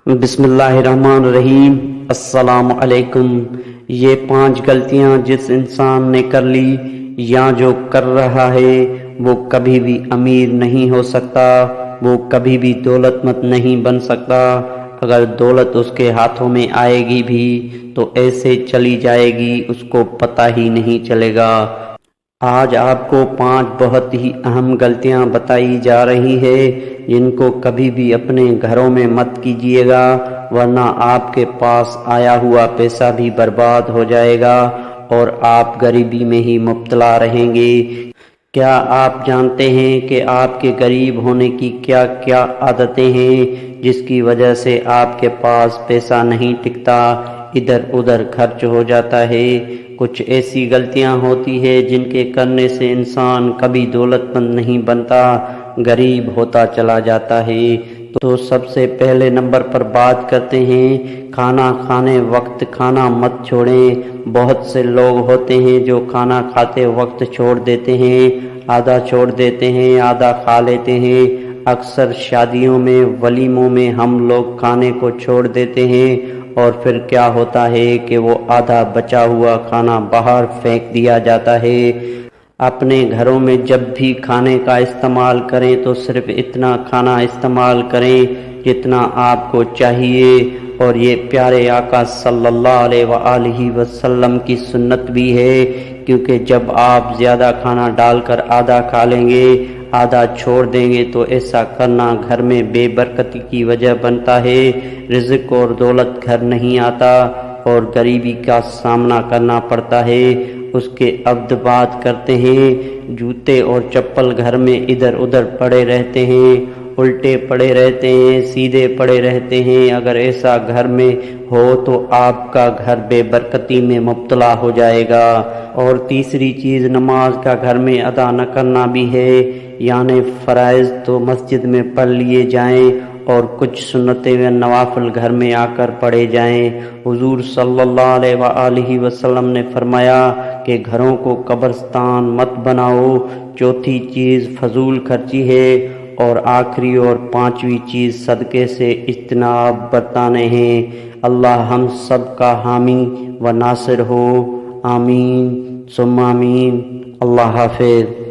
بسم اللہ الرحمن الرحیم۔ السلام علیکم۔ یہ 5 غلطیاں جس انسان نے کر لی یا جو کر رہا ہے وہ کبھی بھی امیر نہیں ہو سکتا، وہ کبھی بھی دولت مند نہیں بن سکتا۔ اگر دولت اس کے ہاتھوں میں آئے گی بھی تو ایسے چلی جائے گی اس کو پتہ ہی نہیں چلے گا۔ آج آپ کو 5 بہت ہی اہم غلطیاں بتائی جا رہی ہے جن کو کبھی بھی اپنے گھروں میں مت کیجیے گا، ورنہ آپ کے پاس آیا ہوا پیسہ بھی برباد ہو جائے گا اور آپ غریبی میں ہی مبتلا رہیں گے۔ کیا آپ جانتے ہیں کہ آپ کے غریب ہونے کی کیا کیا عادتیں ہیں جس کی وجہ سے آپ کے پاس پیسہ نہیں ٹکتا، ادھر ادھر خرچ ہو جاتا ہے؟ کچھ ایسی غلطیاں ہوتی ہیں جن کے کرنے سے انسان کبھی دولت مند نہیں بنتا، غریب ہوتا چلا جاتا ہے۔ تو سب سے پہلے نمبر پر بات کرتے ہیں، کھانا کھانے وقت کھانا مت چھوڑیں۔ بہت سے لوگ ہوتے ہیں جو کھانا کھاتے وقت چھوڑ دیتے ہیں، آدھا چھوڑ دیتے ہیں، آدھا کھا لیتے ہیں۔ اکثر شادیوں میں، ولیموں میں ہم لوگ کھانے کو چھوڑ دیتے ہیں اور پھر کیا ہوتا ہے کہ وہ آدھا بچا ہوا کھانا باہر پھینک دیا جاتا ہے۔ اپنے گھروں میں جب بھی کھانے کا استعمال کریں تو صرف اتنا کھانا استعمال کریں جتنا آپ کو چاہیے، اور یہ پیارے آقا صلی اللہ علیہ وآلہ وسلم کی سنت بھی ہے، کیونکہ جب آپ زیادہ کھانا ڈال کر آدھا کھا لیں گے، آدھا چھوڑ دیں گے تو ایسا کرنا گھر میں بے برکتی کی وجہ بنتا ہے، رزق اور دولت گھر نہیں آتا اور غریبی کا سامنا کرنا پڑتا ہے۔ اس کے عبد بات کرتے ہیں، جوتے اور چپل گھر میں ادھر ادھر پڑے رہتے ہیں، الٹے پڑے رہتے ہیں، سیدھے پڑے رہتے ہیں۔ اگر ایسا گھر میں ہو تو آپ کا گھر بے برکتی میں مبتلا ہو جائے گا۔ اور تیسری چیز نماز کا گھر میں ادا نہ کرنا بھی ہے، یعنی فرائض تو مسجد میں پڑھ لیے جائیں اور کچھ سنتیں و نوافل گھر میں آ کر پڑھے جائیں۔ حضور صلی اللہ علیہ وآلہ وسلم نے فرمایا کہ گھروں کو قبرستان مت بناؤ۔ چوتھی چیز فضول خرچی ہے، اور آخری اور 5ویں چیز صدقے سے اجتناب برتانے ہیں۔ اللہ ہم سب کا حامی و ناصر ہو، آمین ثم آمین۔ اللہ حافظ۔